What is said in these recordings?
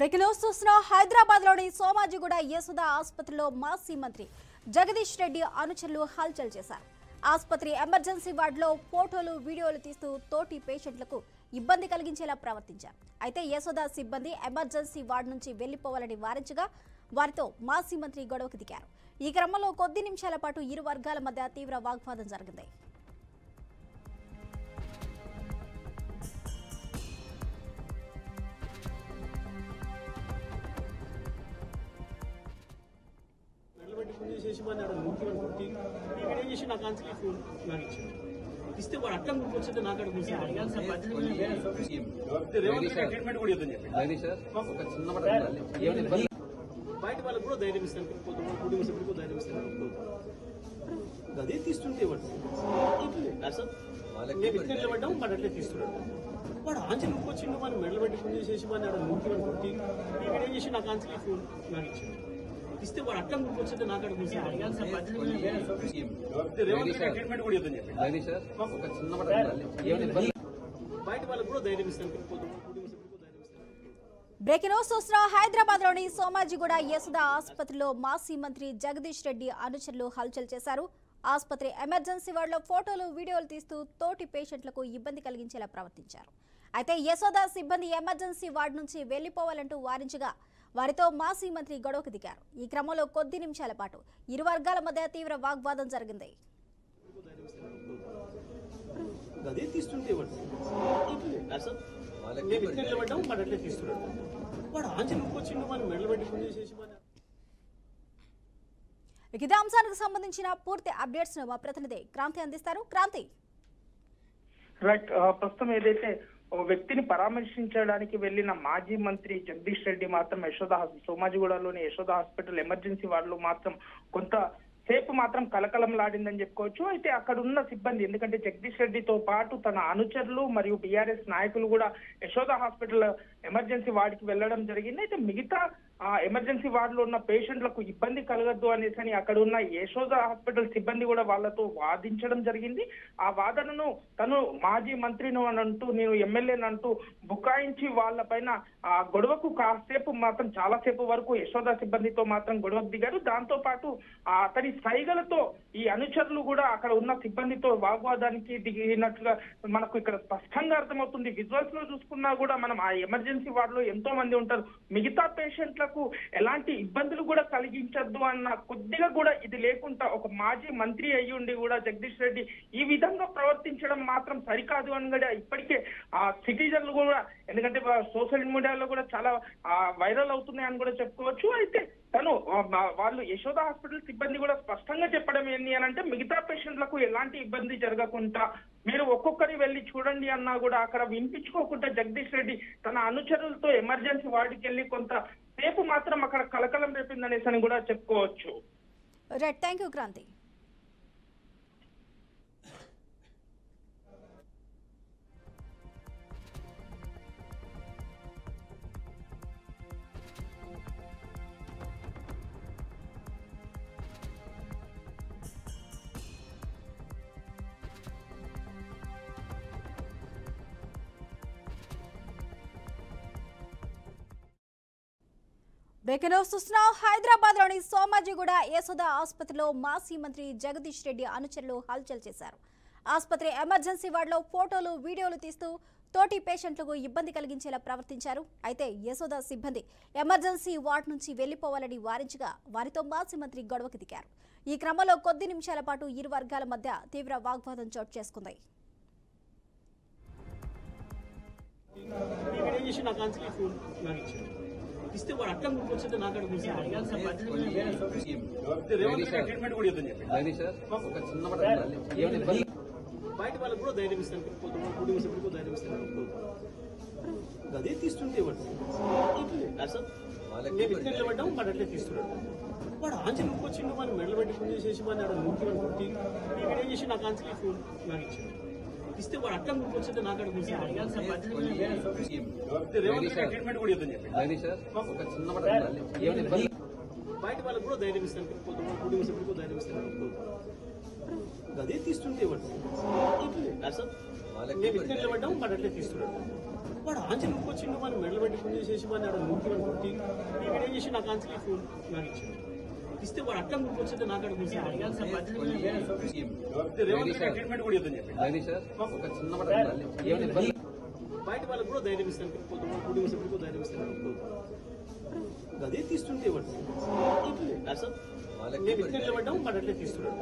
Breaking news చూస్తున్న హైదరాబాద్లోని సోమాజిగూడ యశోద ఆసుపత్రిలో మాజీ మంత్రి జగదీష్ రెడ్డి అనుచరులు హల్చల్ చేశారు. ఆసుపత్రి ఎమర్జెన్సీ వార్డులో ఫోటోలు వీడియోలు తీస్తూ తోటి పేషెంట్లకు ఇబ్బంది కలిగించేలా ప్రవర్తించారు. అయితే యశోద సిబ్బంది ఎమర్జెన్సీ వార్డు నుంచి వెళ్లిపోవాలని వారించగా వారితో మాజీ మంత్రి గొడవకు దిగారు. ఈ క్రమంలో కొద్ది నిమిషాల పాటు ఇరు వర్గాల మధ్య తీవ్ర వాగ్వాదం జరిగింది. ఇస్తే వాడు అట్లా కూర్చొని నాకు బయట వాళ్ళకు కూడా ధైర్యం ఇస్తాను, కుటుంబ సభ్యులకు ధైర్యం ఇస్తాను. అదే తీస్తుంటే మేము ఇట్లా నిలబడ్డాము, వాడు అట్లే తీస్తున్నాడు. వాడు ఆంజలి వచ్చిండు, మనం మెడలు పెట్టి పూజ చేసి వాడిని ఆడ ముఖ్యమని కొట్టి ఏం చేసి నాకు ఆంజలి ఫోన్ నాకు ఇచ్చాడు. ఇస్తే వాడు అట్లా కూర్చొని నాకు ట్రీట్మెంట్ కూడా ఇద్దని చెప్పి బయట వాళ్ళకు కూడా ధైర్యం ఇస్తాను, కుటుంబ సభ్యులకు ధైర్యం ఇస్తాను. బ్రేకింగ్ న్యూస్ చూస్తున్న హైదరాబాద్లోని సోమాజిగూడ యశోద ఆసుపత్రిలో మాజీ మంత్రి జగదీష్ రెడ్డి అనుచరులు హల్చల్ చేశారు. ఆసుపత్రి ఎమర్జెన్సీ వార్డులో ఫోటోలు వీడియోలు తీస్తూ తోటి పేషెంట్లకు ఇబ్బంది కలిగించేలా ప్రవర్తించారు. అయితే యశోద సిబ్బంది ఎమర్జెన్సీ వార్డు నుంచి వెళ్లిపోవాలంటూ వారించగా వారితో మాజీ మంత్రి గొడవకు దిగారు. ఈ క్రమంలో కొద్ది నిమిషాల పాటు ఇరు వర్గాల మధ్య తీవ్ర వాగ్వాదం జరిగింది. ఇదే అంశానికి సంబంధించిన పూర్తి అప్డేట్స్ మా ప్రతినిధి క్రాంతి అందిస్తారు. క్రాంతి, రైట్. ప్రస్తుతం ఏదైతే ఓ వ్యక్తిని పరామర్శించడానికి వెళ్లిన మాజీ మంత్రి జగదీష్ రెడ్డి మాత్రం సోమాజిగూడలోని యశోద హాస్పిటల్ ఎమర్జెన్సీ వార్డులో మాత్రం కొంత సేపు మాత్రం కలకలంలాడిందని చెప్పుకోవచ్చు. అయితే అక్కడ ఉన్న సిబ్బంది, ఎందుకంటే జగదీష్ రెడ్డితో పాటు తన అనుచరులు మరియు బీఆర్ఎస్ నాయకులు కూడా యశోద హాస్పిటల్ ఎమర్జెన్సీ వార్డుకి వెళ్లడం జరిగింది. అయితే మిగతా ఎమర్జెన్సీ వార్డులో ఉన్న పేషెంట్లకు ఇబ్బంది కలగద్దు అనేసి అక్కడ ఉన్న యశోద హాస్పిటల్ సిబ్బంది కూడా వాళ్ళతో వాదించడం జరిగింది. ఆ వాదనను తను మాజీ మంత్రిను అని అంటూ, నేను ఎమ్మెల్యేని అంటూ బుకాయించి వాళ్ళపైన ఆ గొడవకు కాసేపు మాత్రం చాలాసేపు వరకు యశోద సిబ్బందితో మాత్రం గొడవకు దిగారు. దాంతో పాటు అతని సైగలతో ఈ అనుచరులు కూడా అక్కడ ఉన్న సిబ్బందితో వాగ్వాదానికి దిగినట్లుగా మనకు ఇక్కడ స్పష్టంగా అర్థమవుతుంది. విజువల్స్ లో చూసుకున్నా కూడా మనం ఆ ఎమర్జెన్సీ వార్డులో ఎంతో మంది ఉంటారు. మిగతా పేషెంట్లకు ఎలాంటి ఇబ్బందులు కూడా కలిగించద్దు అన్న కొద్దిగా కూడా ఇది లేకుండా ఒక మాజీ మంత్రి అయ్యి ఉండి కూడా జగదీష్ రెడ్డి ఈ విధంగా ప్రవర్తించడం మాత్రం సరికాదు అని కూడా ఇప్పటికే ఆ సిటిజన్లు కూడా, ఎందుకంటే సోషల్ మీడియాలో కూడా చాలా వైరల్ అవుతున్నాయని కూడా చెప్పుకోవచ్చు. అయితే తను వాళ్ళు యశోద హాస్పిటల్ సిబ్బంది కూడా స్పష్టంగా చెప్పడం ఏంటి అని అంటే, మిగతా పేషెంట్లకు ఎలాంటి ఇబ్బంది జరగకుండా మీరు ఒక్కొక్కరి వెళ్ళి చూడండి అన్నా కూడా అక్కడ వినిపించుకోకుండా జగదీష్ రెడ్డి తన అనుచరులతో ఎమర్జెన్సీ వార్డుకి వెళ్ళి కొంత సేపు మాత్రం అక్కడ కలకలం రేపిందనేసి అని కూడా చెప్పుకోవచ్చు. Right, thank you Kranthi. Breaking news చూస్తున్న హైదరాబాద్లోని సోమాజిగూడ యశోద ఆసుపత్రిలో మాజీ మంత్రి జగదీష్ రెడ్డి అనుచరులు హల్చల్ చేశారు. ఆసుపత్రి ఎమర్జెన్సీ వార్డులో ఫోటోలు వీడియోలు తీస్తూ తోటి పేషెంట్లకు ఇబ్బంది కలిగించేలా ప్రవర్తించారు. అయితే యశోద సిబ్బంది ఎమర్జెన్సీ వార్డు నుంచి వెళ్లిపోవాలని వారించగా వారితో మాజీ మంత్రి గొడవకు దిగారు. ఈ క్రమంలో కొద్ది నిమిషాల పాటు ఇరు వర్గాల మధ్య తీవ్ర వాగ్వాదం చోటు చేసుకుంది. ఇస్తే వాడు అట్లా కూర్చొని నాకు ట్రీట్మెంట్ కూడా ఇద్దని చెప్పి బయట వాళ్ళకు కూడా ధైర్యం ఇస్తాను, కుటుంబ సభ్యులకు ధైర్యం ఇస్తాను. అదే తీస్తుంటే మేము ఇట్లా నిలబడ్డాము, వాడు అట్లే తీస్తున్నాడు. వాడు ఆంజలి వచ్చిండు, మనం మెడలు పెట్టి పూజ చేసి వాడిని ఆడ ముఖ్యమని కొట్టి ఏం చేసి నాకు ఆంజలి ఫోన్ నాకు ఇచ్చాడు. ఇస్తే వాడు అట్లా కూర్చొని నాకు ట్రీట్మెంట్ కూడా ఇద్దని చెప్పి బయట వాళ్ళకు కూడా ధైర్యం ఇస్తాను, కుటుంబ సభ్యులకు ధైర్యం ఇస్తాను. అదే తీస్తుంటే మేము ఇట్లా నిలబడ్డాము, వాడు అట్లే తీస్తున్నాడు. వాడు ఆంచి నొక్కొచ్చిండు మన మెడలు పెట్టి ఫోన్ చేసేసి మన నొక్కి వాడు కొట్టి ఈ వీడియో చేసి నాకు ఆంచి ఫోన్ నాకు ఇచ్చాడు. ఇస్తే వాడు అట్లా నొక్కొచ్చింటే నాకు అక్కడ ట్రీట్మెంట్ కూడా ఇద్దని చెప్పి బయట వాళ్ళకి కూడా ధైర్యం ఇస్తాను, కుటుంబ సభ్యులకు ధైర్యం ఇస్తాను. అదే తీస్తుంటే మేము ఇట్లా నిలబడ్డాం వాడు అట్లే తీస్తున్నాడు.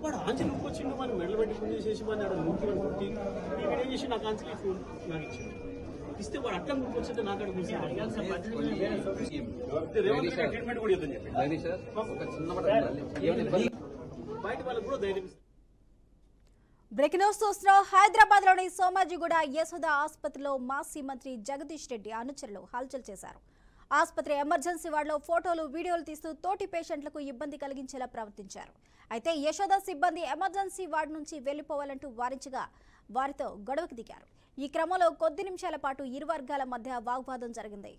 వాడు ఆంచి నొక్కొచ్చిండు మన మెడలు పెట్టి ఫోన్ చేసేసి మన నొక్కి వాడు కొట్టి ఈ వీడియో చేసి నాకు ఆంచి ఫోన్ నాకు ఇచ్చాడు. ఇస్తే వాడు అట్లా నొక్కొచ్చింటే నాకు అక్కడ ట్రీట్మెంట్ కూడా ఇద్దని చెప్పి బయట వాళ్ళకి కూడా ధైర్యం ఇస్తాను. బ్రేకింగ్ న్యూస్ చూస్తున్నాం. హైదరాబాద్ లోని సోమాజిగూడ యశోద ఆసుపత్రిలో మాజీ మంత్రి జగదీష్ రెడ్డి అనుచరులు హల్చల్ చేశారు. ఆసుపత్రి ఎమర్జెన్సీ వార్డులో ఫోటోలు వీడియోలు తీస్తూ తోటి పేషెంట్లకు ఇబ్బంది కలిగించేలా ప్రవర్తించారు. అయితే యశోద సిబ్బంది ఎమర్జెన్సీ వార్డు నుంచి వెళ్లిపోవాలంటూ వారించగా వారితో గొడవకు దిగారు. ఈ క్రమంలో కొద్ది నిమిషాల పాటు ఇరు వర్గాల మధ్య వాగ్వాదం జరిగింది.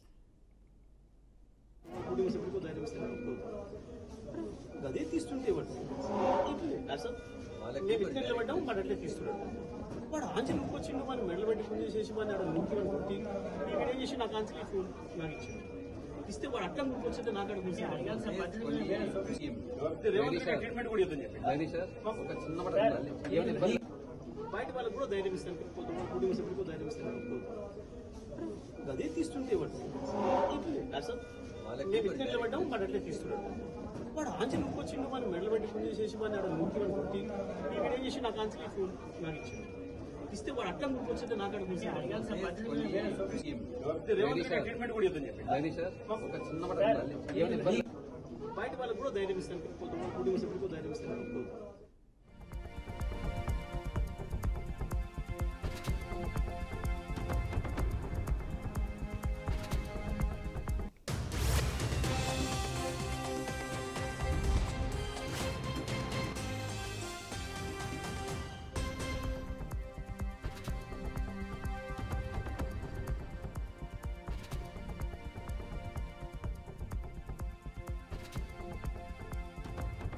అదే తీస్తుంటే మేము ఇట్లా నిలబడ్డాం వాడు అట్లే తీస్తున్నాడు. వాడు ఆంచి నొక్కొచ్చిండు మన మెడలు పెట్టి ఫోన్ చేసేసి మన నొక్కి వాడు కొట్టి ఈ వీడియో చేసి నాకు ఆంచి ఫోన్ నాకు ఇచ్చాడు. ఇస్తే వాడు అట్లా నొక్కొచ్చింటే నాకు అక్కడ ట్రీట్మెంట్ కూడా ఇద్దని చెప్పి బయట వాళ్ళకి కూడా ధైర్యం ఇస్తాను, కుటుంబ సభ్యులకు ధైర్యం ఇస్తాను. అదే తీస్తుంటే మేము ఇట్లా నిలబడ్డాం వాడు అట్లే తీస్తున్నాడు. వాడు ఆంచి నొక్కొచ్చిండు మన మెడలు పెట్టి ఫోన్ చేసేసి మన నొక్కి వాడు కొట్టి ఈ వీడియో చేసి నాకు ఆంచి ఫోన్ నాకు ఇచ్చాడు. ఇస్తే వాడు అట్లా నొక్కొచ్చింటే నాకు అక్కడ ట్రీట్మెంట్ కూడా ఇద్దని చెప్పి బయట వాళ్ళకి కూడా ధైర్యం ఇస్తాను, కుటుంబ సభ్యులకు ధైర్యం ఇస్తాను.